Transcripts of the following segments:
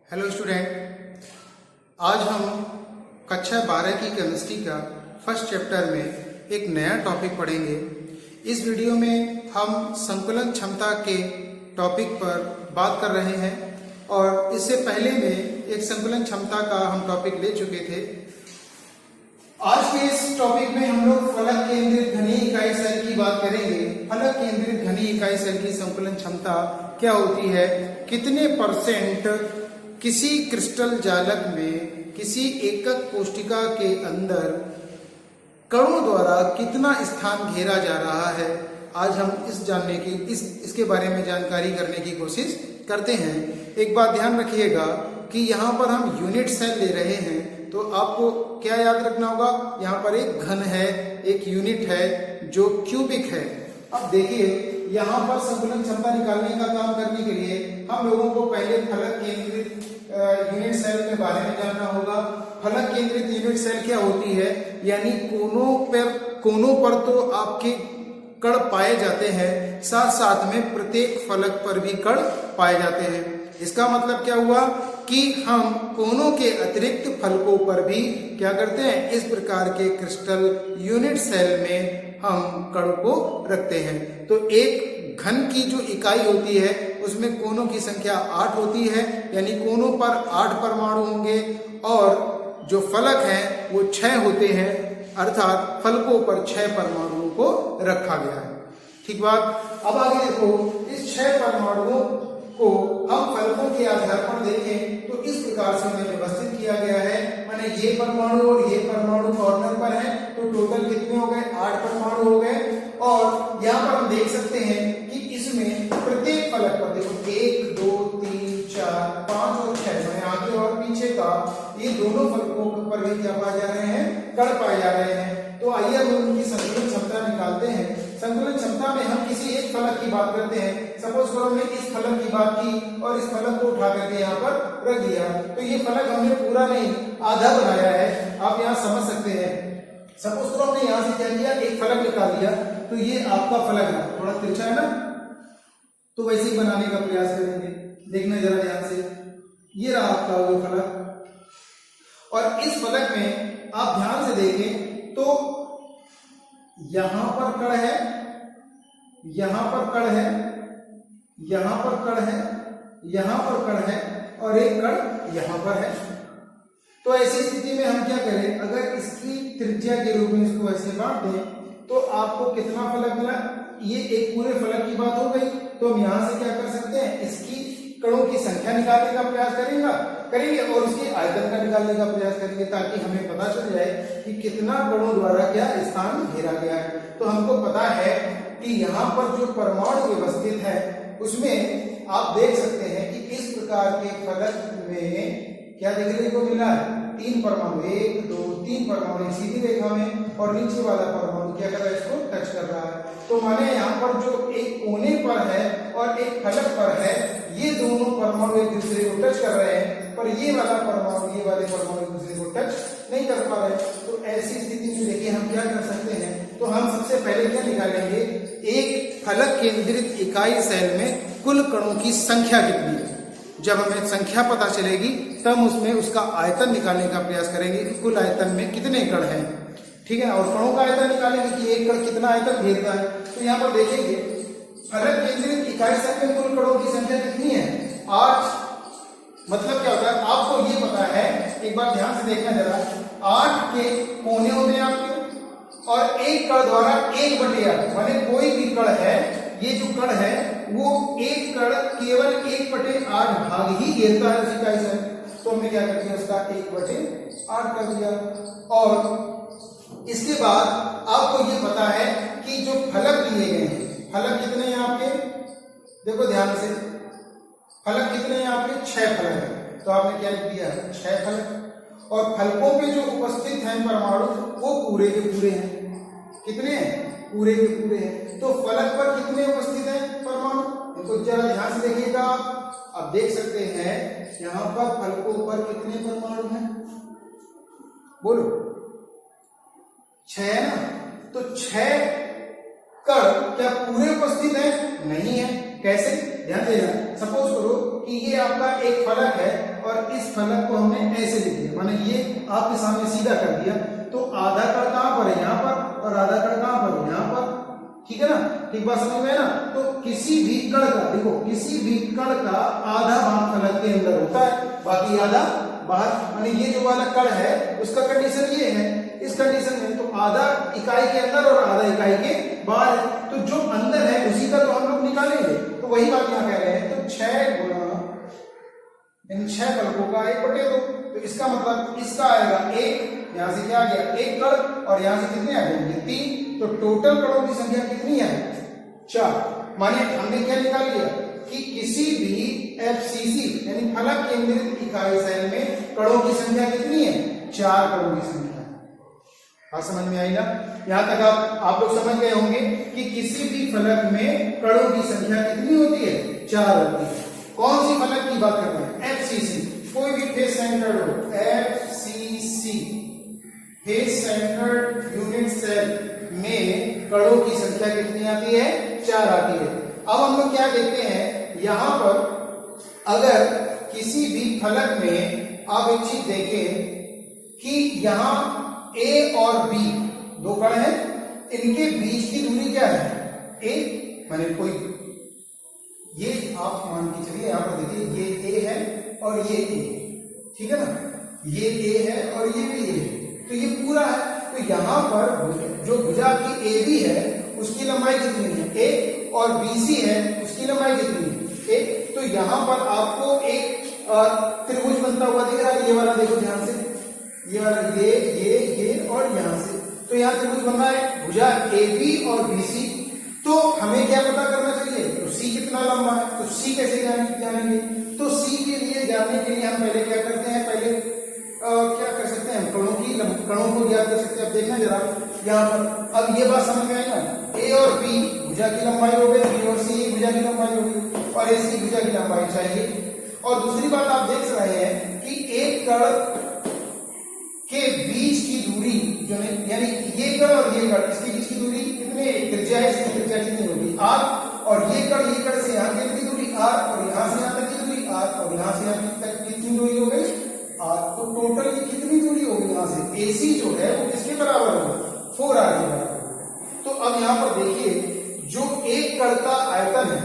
Hello student, आज हम कक्षा 12 की केमिस्ट्री का फर्स्ट चैप्टर में एक नया टॉपिक पढ़ेंगे। इस वीडियो में हम संकुलन क्षमता के टॉपिक पर बात कर रहे हैं और इससे पहले में एक संकुलन क्षमता का हम टॉपिक ले चुके थे। आज के इस टॉपिक में हम लोग फलक केंद्रित घनीय इकाई सेल की बात करेंगे। फलक केंद्रित घनीय इकाई सेल की संकुलन क्षमता क्या होती है, कितने परसेंट किसी क्रिस्टल जालक में किसी एकक कोशिका के अंदर कणों द्वारा कितना स्थान घेरा जा रहा है, आज हम इसके बारे में जानकारी करने की कोशिश करते हैं। एक बात ध्यान रखिएगा कि यहाँ पर हम यूनिट सेल ले रहे हैं, तो आपको क्या याद रखना होगा, यहाँ पर एक घन है, एक यूनिट है जो क्यूबिक है। अब देखिए, यहाँ पर संकुलन क्षमता निकालने का काम करने के लिए हम लोगों को पहले फलक केंद्रित यूनिट सेल के बारे में जानना होगा। फलक केंद्रित यूनिट सेल क्या होती है, यानी कोनों पर तो आपके कण पाए जाते हैं, साथ साथ में प्रत्येक फलक पर भी कण पाए जाते हैं। इसका मतलब क्या हुआ कि हम कोनों के अतिरिक्त फलकों पर भी क्या करते हैं, इस प्रकार के क्रिस्टल यूनिट सेल में हम कण को रखते हैं। तो एक घन की जो इकाई होती है उसमें कोनों की संख्या 8 होती है, यानी कोनों पर 8 परमाणु होंगे और जो फलक हैं वो 6 होते हैं, अर्थात फलकों पर 6 परमाणुओं को रखा गया है। ठीक बात। अब आगे देखो, इस 6 परमाणुओं को हम फलकों के आधार पर देखें तो इस प्रकार से हमें व्यवस्थित किया गया है। माने ये परमाणु और ये परमाणु कॉर्नर पर है, तो टोटल कितने हो गए, 8 परमाणु हो गए। और यहाँ पर हम देख सकते हैं कि इसमें प्रत्येक फलक पर देखो 1 2 3 4 5 और 6, मैंने आगे और पीछे का ये दोनों फलकों पर भी क्या पाए जा रहे हैं, कण पाए जा रहे हैं। तो आइए हम उनकी संकुलन क्षमता निकालते हैं। संकुलन क्षमता में हम किसी एक फलक की बात करते हैं। सपोज करो हमने इस फलक की बात की और इस फलक को उठा करके यहाँ पर रख दिया, तो ये फलक हमने पूरा नहीं आधा बनाया है, आप यहाँ समझ सकते हैं। सपोज करो हमने यहाँ से क्या किया, एक फलक निकाल दिया, तो ये आपका फलक है, थोड़ा तिरछा है ना, तो वैसे ही बनाने का प्रयास करेंगे। देखना जरा ध्यान से, ये रहा आपका वो फलक। और इस फलक में आप ध्यान से देखें तो यहां पर कण है, यहां पर कण है, यहां पर कण है, यहां पर कण है और एक कण यहां पर है। तो ऐसी स्थिति में हम क्या करें, अगर इसकी त्रिज्या के रूप में इसको ऐसे बांट दें तो आपको कितना फलक मिला, ये एक पूरे फलक की बात हो गई। तो हम यहां से क्या कर सकते हैं, इसकी कणों की संख्या निकालने का प्रयास करेंगे और उसके आयतन का निकालने का प्रयास करेंगे, ताकि हमें पता चल जाए कि कितना कणों द्वारा क्या स्थान घेरा गया है। तो हमको पता है कि यहाँ पर जो परमाणु व्यवस्थित है उसमें आप देख सकते हैं कि इस प्रकार के फलक में क्या देखने को मिला है, 3 परमाणु, 1 2 3 परमाणु सीधी रेखा में, और नीचे वाला परमाणु क्या कर रहा है, इसको टच कर रहा है। तो माने यहाँ पर जो एक कोने पर है और एक फलक पर है, ये दोनों परमाणु एक दूसरे को टच कर रहे हैं, पर ये वाला परमाणु, ये वाले परमाणु एक दूसरे को टच नहीं कर पा रहे। तो ऐसी स्थिति में देखिए हम क्या कर सकते हैं, तो हम सबसे पहले क्या निकालेंगे, एक फलक केंद्रित इकाई सेल में कुल कणों की संख्या कितनी है। जब हमें संख्या पता चलेगी तब उसमें उसका आयतन निकालने का प्रयास करेंगे कि कुल आयतन में कितने कण हैं। ठीक है, और कणों का आयतन निकालेंगे कि एक कण कितना आयतन घेरता है। तो यहाँ पर देखेंगे फलक केंद्रित इकाई सेल में कुल कणों की संख्या कितनी है, 8। मतलब क्या होता है, आपको ये पता है, एक बार ध्यान से देखना जरा, 8 के कोने होते हैं आपके, और एक कण द्वारा 1/8, माने कोई भी कण है, ये जो कण है वो एक कण केवल 1/8 भाग ही घेरता है उस इकाई सेल। तो हमने क्या कर दिया, उसका 1/8 कर दिया। और इसके बाद आपको ये पता है कि जो फलक लिए गए हैं, फलक कितने हैं आपके, देखो ध्यान से, फलक कितने हैं आपके, 6 फलक है। तो आपने क्या लिख दिया, 6 फलक। और फलकों पे जो उपस्थित हैं परमाणु वो पूरे के पूरे हैं। कितने हैं, पूरे के पूरे हैं। तो फलक पर कितने उपस्थित हैं परमाणु, तो जरा ध्यान से देखिएगा। आप देख सकते हैं यहां पर फलकों पर कितने परमाणु हैं, बोलो, 6 है ना। तो 6 कण क्या पूरे उपस्थित हैं, नहीं है। कैसे, ध्यान देना। सपोज करो कि ये आपका एक फलक है और इस फलक को हमने ऐसे लिख दिया, माने ये आपके सामने सीधा कर दिया। तो आधा कण कहां पर है, यहाँ पर, और आधा कण कहां पर है, यहाँ पर। ठीक है ना, ठीक बात समझ में है ना। तो किसी भी कण का, देखो किसी भी कण का आधा भाग फलक के अंदर होता है, बाकी आधा बाहर। माने ये जो वाला कण है उसका कंडीशन ये है, इस कंडीशन में तो आधा इकाई के अंदर और आधा इकाई के बाहर है। तो जो अंदर है उसी का तो हम लोग निकालेंगे। तो वही बात यहाँ कह रहे हैं। तो 6 गुणा इन 6 फलकों का 1/2। तो इसका मतलब इसका आएगा 1, यहां से क्या आ गया 1 कण, और यहां से कितने आ जाएंगे 3। तो टोटल कणों की संख्या कितनी है 4। माने हमने क्या निकाल लिया कि किसी भी FCC यानी फलक केंद्रित इकाई सेल में कणों की संख्या कितनी है 4 कणों की संख्या। बात समझ में आई ना। यहां तक आप लोग समझ गए होंगे कि किसी भी फलक में कणों की संख्या कितनी होती है 4 होती है। कौन सी फलक की बात कर रहे हैं FCC, कोई भी फेस सेंटर्ड हो, FCC face centred unit cell में कणों की संख्या कितनी आती है 4 आती है। अब हम लोग क्या देखते हैं यहां पर, अगर किसी भी फलक में आप एक चीज देखें कि यहां A और B 2 कण हैं, इनके बीच की दूरी क्या है A, माने कोई ये आप मान के चलिए यहां पर देखिए ये A है और ये A, ठीक है ना, ये A है और ये भी A है, तो ये पूरा है। तो यहां पर जो भुजा की AB है उसकी लंबाई कितनी है A, और BC है उसकी लंबाई कितनी है A। तो यहां पर आपको एक त्रिभुज बनता हुआ दिख रहा है, ये वाला देखो ध्यान से, ये वाला ये और यहां से, तो यहां त्रिभुज बन रहा है भुजा AB और BC। तो हमें क्या पता करना चाहिए, तो C कितना लंबा है, तो C कैसे जानेंगे। तो C के लिए जानने के लिए हम पहले क्या करते हैं, पहले क्या कर सकते हैं, कणों को ज्ञात कर सकते हैं। अब देखना जरा यहाँ पर, अब ये बात समझ में आई ना, A और B भुजा की लंबाई हो गई, B और C भुजा की लंबाई हो गई, और AC भुजा की लंबाई चाहिए। और दूसरी बात आप देख रहे हैं कि एक कण के बीच की दूरी जो है, यानी ये कण और ये कण, इसके बीच की दूरी कितने त्रिज्या है, इसकी त्रिज्या कितनी होगी R, और ये कण से यहाँ तक की दूरी R, और यहाँ से यहाँ तक की दूरी R, और यहाँ से यहाँ तक कितनी दूरी हो गई R। तो टोटल ये कितनी दूरी होगी यहाँ से, AC जो है वो किसके बराबर होगा 4R के बराबर। तो अब यहाँ पर देखिए जो एक कण का आयतन है,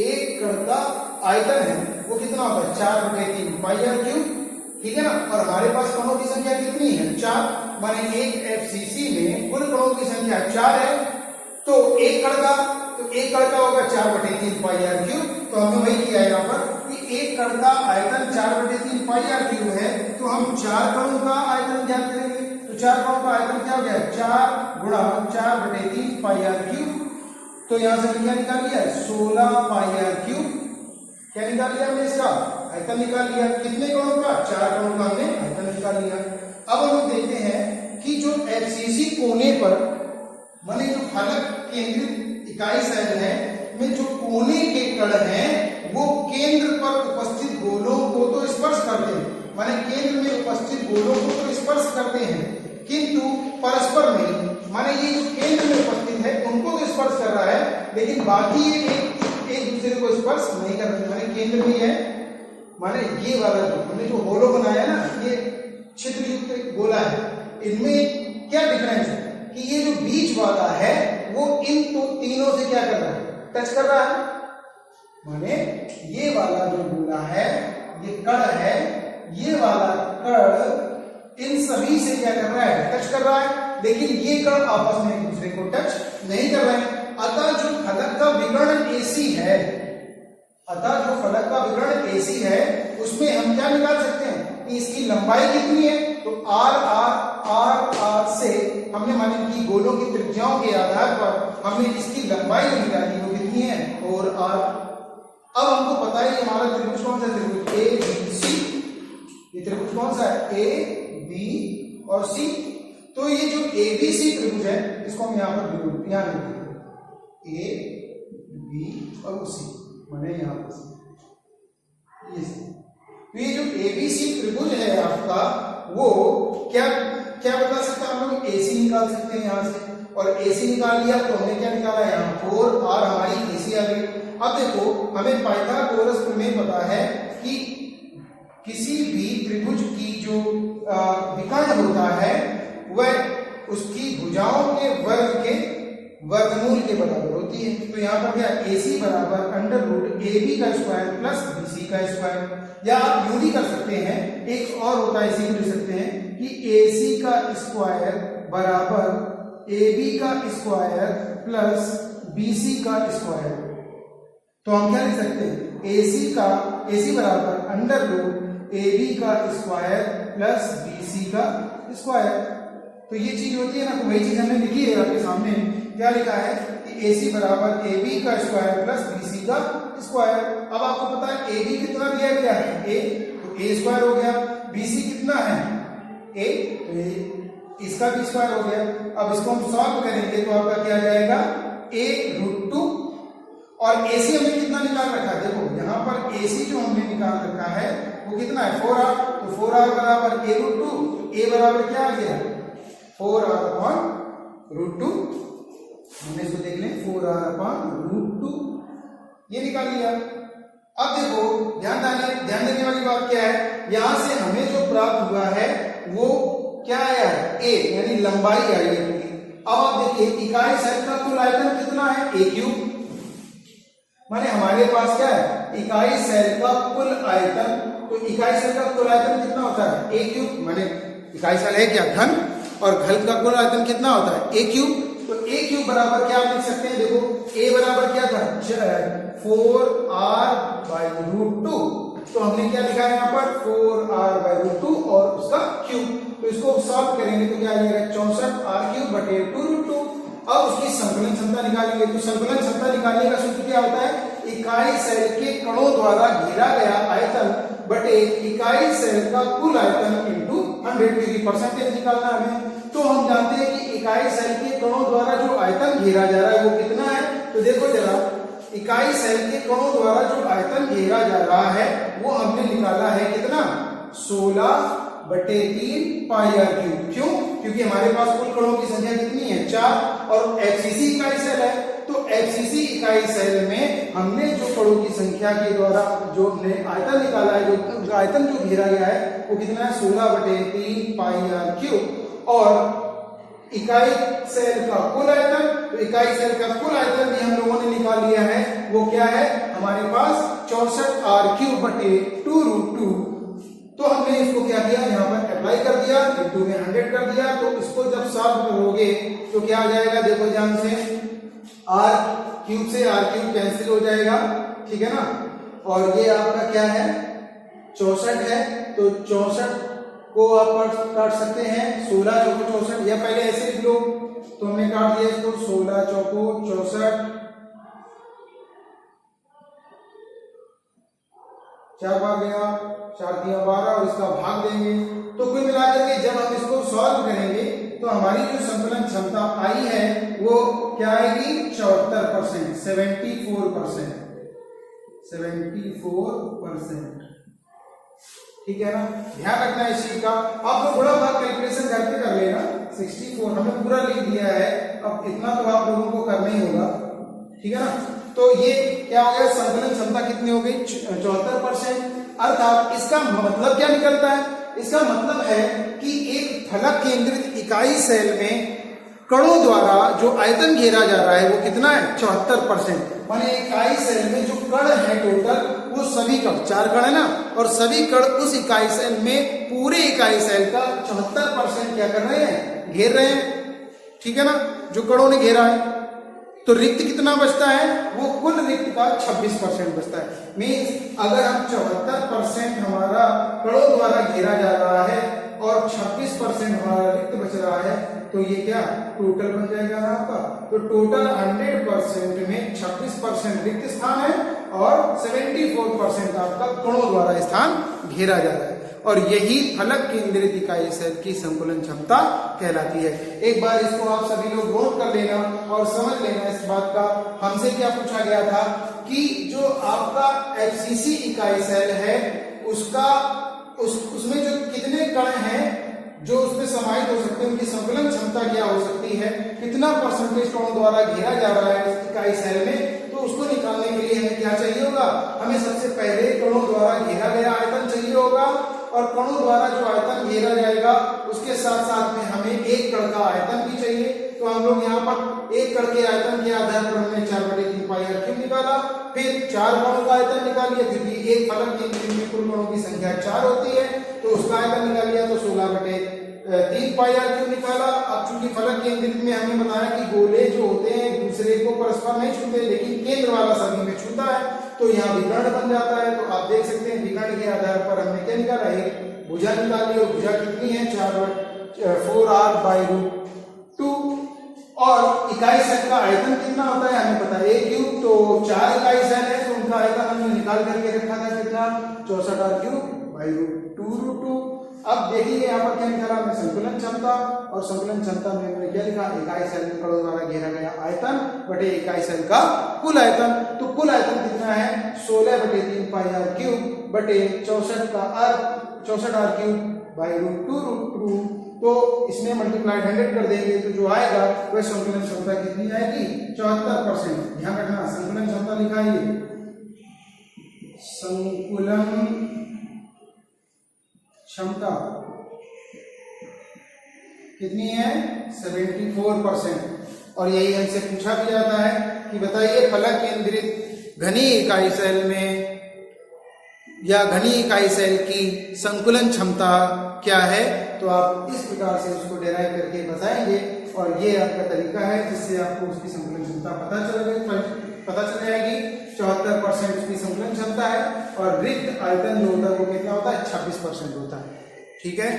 एक कण का आयतन है वो कितना होता है 4/3 πr³, ठीक है ना। और हमारे पास कणों की संख्या कितनी है 4, माने एक FCC में कुल कणों की संख्या 4 है। तो एक कण का होगा 4/3 πr³। तो हमने वही किया यहाँ पर कि एक कण का आयतन 4/3 πr³ है, तो हम 4 कणों का आयतन ज्ञात करेंगे। तो 4 कणों का आयतन क्या हो गया 4 गुणा 4/3 πr³। तो यहां से क्या निकाल लिया 16 πr³। क्या निकाल लिया हमने, इसका आयतन निकाल लिया। कितने कणों का 4 कणों का हमने आयतन निकाल लिया। अब हम लोग देखते हैं कि जो FCC कोने पर, माने जो फलक केंद्रित इकाई सेल है में जो कोने के कण हैं वो केंद्र पर उपस्थित गोलों को तो स्पर्श करते हैं, माने केंद्र में उपस्थित गोलों को तो स्पर्श करते हैं, किंतु परस्पर नहीं। माने ये जो केंद्र में उपस्थित है उनको तो स्पर्श कर रहा है, लेकिन बाकी ये एक दूसरे को स्पर्श नहीं कर रहे। माने केंद्र में है, माने ये वाला जो हमने जो होलो बनाया ना, ये छिद्र युक्त गोला है, इनमें क्या डिफरेंस है कि ये जो बीच वाला है वो इन तो तीनों से क्या कर रहा है टच कर रहा है। माने ये वाला जो गोला है, ये कण है, ये वाला कण इन सभी से क्या कर रहा है टच कर रहा है, लेकिन ये कण आपस में एक दूसरे को टच नहीं कर रहे हैं। अतः जो फलक का विकर्ण AC है, अतः जो फलक का विकर्ण AC है उसमें हम क्या निकाल सकते हैं कि इसकी लंबाई कितनी है। तो R से हमने माने कि गोलों की त्रिज्याओं के आधार पर हमने इसकी लंबाई निकाली, वो कितनी है 4R। अब हमको पता है हमारा त्रिभुज कौन सा, त्रिभुज ABC। ये त्रिभुज कौन सा है AB और C। तो ये जो ABC त्रिभुज है इसको हम यहाँ पर ध्यान रखेंगे A B और C, माने यहाँ पर ये। तो ये जो ABC त्रिभुज है आपका वो क्या बता सकता है, हम लोग AC निकाल सकते हैं यहाँ से, और AC निकाल लिया तो हमने क्या निकाला यहाँ 4R हमारी AC आ गई। अब देखो हमें पाइथागोरस प्रमेय पता है कि किसी भी त्रिभुज की जो विकर्ण होता है वह उसकी भुजाओं के वर्ग के वर्गमूल के बराबर होती है। तो यहाँ पर क्या AC बराबर अंडर रूट AB का स्क्वायर प्लस BC का स्क्वायर, या आप यूं भी कर सकते हैं, एक और होता है, इसी को लिख सकते हैं कि AC का स्क्वायर बराबर AB का स्क्वायर प्लस BC का स्क्वायर। तो हम क्या लिख सकते हैं, AC बराबर अंडर रूट AB का स्क्वायर प्लस BC का स्क्वायर। तो ये चीज होती है ना, तो वही चीज हमने लिखी है आपके सामने। क्या लिखा है कि AC बराबर AB का स्क्वायर प्लस BC का स्क्वायर। अब आपको पता है AB कितना दिया गया है, A, तो A स्क्वायर हो गया। BC कितना है, A, तो इसका भी स्क्वायर हो गया। अब इसको हम सॉल्व करेंगे तो आपका क्या जाएगा, A√2, और AC हमने कितना निकाल रखा है, देखो यहाँ पर AC जो हमने निकाल रखा है वो कितना है, 4R, तो 4R बराबर A√2, A बराबर क्या आ गया, 4R/√2। हमने इसको देख लें, 4R/√2 ये निकाल लिया। अब देखो ध्यान देने वाली बात क्या है, यहां से हमें जो प्राप्त हुआ है वो क्या आया है, A, यानी लंबाई आई है पूरी। अब आप देखिए इकाई सेल का कुल आयतन कितना है, A3, माने हमारे पास क्या है, इकाई सेल का कुल आयतन। तो इकाई सेल का कुल आयतन कितना होता है, A3, माने इकाई सेल है क्या, घन, और घन का कुल आयतन कितना होता है, A3। तो A3 बराबर क्या आप लिख सकते हैं, देखो A बराबर क्या था, 4R/√2। तो हमने क्या लिखा है यहाँ पर, 4R/√2 और उसका क्यूब। तो इसको सॉल्व करेंगे तो क्या आ जाएगा, 64R³/2√2। अब उसकी संकलन क्षमता निकालेंगे। तो संकलन क्षमता निकालने का सूत्र क्या होता है, इकाई सेल के कणों द्वारा घेरा गया आयतन बटे इकाई सेल का कुल आयतन इंटू 100, क्योंकि परसेंटेज निकालना हमें। तो हम जानते हैं कि इकाई सेल के कणों द्वारा जो आयतन घेरा जा रहा है वो कितना है। तो देखो जरा, इकाई सेल के कणों द्वारा जो आयतन घेरा जा रहा है वो हमने निकाला है कितना, 16/3 πr³। क्यों, क्योंकि हमारे पास कुल कणों की संख्या कितनी है, 4, और FCC इकाई सेल है। तो FCC इकाई सेल में हमने जो कणों की संख्या के द्वारा जो हमने आयतन निकाला है, जो आयतन जो घेरा गया है वो कितना है, 16/3 πr³। और इकाई सेल का कुल आयतन, तो इकाई सेल का कुल आयतन भी हम लोगों ने निकाल लिया है, वो क्या है हमारे पास 64R³/2√2। तो हमने इसको क्या किया, यहाँ पर अप्लाई कर दिया, इंटू में 100 कर दिया। तो इसको जब सॉल्व करोगे तो क्या आ जाएगा, देखो ध्यान से, R³ से R³ कैंसिल हो जाएगा, ठीक है ना। और ये आपका क्या है, 64 है, तो 64 को आप काट सकते हैं, 16 चौको 64, या पहले ऐसे लिख लो। तो हमने काट दिया इसको, 16 चौको 64, 4 बार गया, 4 दिया 12, और इसका भाग देंगे। तो कुल मिलाकर के जब हम इसको सॉल्व करेंगे तो हमारी जो संकलन क्षमता आई है वो क्या आएगी, 74%, 74%, ठीक है ना। ध्यान रखना है इस चीज का। आप थोड़ा बहुत कैलकुलेशन घर पे कर लेना। 64 हमने पूरा लिख दिया है, अब इतना तो आप लोगों को करना ही होगा, ठीक है ना। तो ये क्या हो गया, संकलन क्षमता कितनी हो गई, 74%। अर्थात इसका मतलब क्या निकलता है, इसका मतलब है कि एक फलक केंद्रित इकाई सेल में कणों द्वारा जो आयतन घेरा जा रहा है वो कितना है, 74%। माने इकाई सेल में जो कण है टोटल, वो सभी कण, 4 कण है ना, और सभी कण उस इकाई सेल में पूरे इकाई सेल का 74% क्या कर रहे हैं, घेर रहे हैं, ठीक है ना, जो कणों ने घेरा है। तो रिक्त कितना बचता है, वो कुल रिक्त का 26% बचता है। मीन्स अगर हम 74% हमारा कणों द्वारा घेरा जा रहा है और 26% हमारा रिक्त बच रहा है, तो ये क्या टोटल बन जाएगा ना आपका। तो टोटल 100% में 26% रिक्त स्थान है और 74% आपका कणों द्वारा स्थान घेरा जा रहा है। और यही फलक केंद्रित इकाई सेल की संकुलन क्षमता कहलाती है। एक बार इसको आप सभी लोग नोट कर लेना और समझ लेना इस बात का। हमसे क्या पूछा गया था कि जो आपका FCC इकाई सेल है उसमें जो कितने कण हैं जो उसमें समाहित हो सकते हैं, उनकी संकुलन क्षमता क्या हो सकती है, कितना परसेंटेज कणों द्वारा घेरा जा रहा है इकाई सेल में। तो उसको निकालने के लिए हमें क्या चाहिए होगा, हमें सबसे पहले कणों द्वारा घेरा गया आयतन चाहिए होगा। होगा और कणों द्वारा जो आयतन घेरा जाएगा उसके साथ साथ में हमें एक कण का आयतन भी चाहिए। तो हम लोग यहाँ पर एक कण के आयतन के आधार पर हमने 4/3 पाई आर क्यूब निकाला, फिर 4 कणों का आयतन निकालिए क्योंकि एक फलक केंद्र में कुल कणों की संख्या 4 होती है तो उसका आयतन निकाल लिया तो 16/3 पाई आर क्यूब निकाला। अब चूंकि फलक केंद्रित में हमने बताया कि गोले जो होते हैं एक दूसरे को परस्पर नहीं छूते लेकिन केंद्र वाला सभी में छूता है तो यहाँ विकर्ण बन जाता है। तो आप देख सकते हैं विकर्ण के आधार पर हमने क्या निकाला, एक भुजा निकाली और भुजा कितनी है 4/4r/√2 और इकाई सेल का आयतन कितना होता है हमें पता है a क्यूब, तो 4 इकाई सेल है तो उनका आयतन हमने निकाल करके रखा था कितना 64r³/√2। अब देखिए यहाँ पर क्या निकाला हमने संकुलन क्षमता और संकुलन क्षमता में हमने क्या लिखा, इकाई सेल में कणों द्वारा घेरा गया आयतन बटे इकाई सेल का कुल आयतन। तो कुल आयतन कितना है 16/3 पाई r³ बटे 64r³/√2। तो इसमें मल्टीप्लाइड 100 कर देंगे तो जो आएगा वह संकुलन क्षमता कितनी आएगी 74%। ध्यान रखना संकुलन क्षमता लिखा है संकुलन क्षमता कितनी है 74%। और यही हमसे पूछा भी जाता है कि बताइए फलक केंद्रित घनी इकाई सेल में या घनी इकाई सेल की संकुलन क्षमता क्या है। तो आप इस प्रकार से उसको डेराइव करके बताएंगे और ये आपका तरीका है जिससे आपको उसकी संकुलन क्षमता पता चल जाएगी। 74% उसकी संकुलन क्षमता है और रिक्त आयतन जो होता है वो कितना होता है 26% होता है। ठीक है,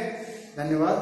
धन्यवाद।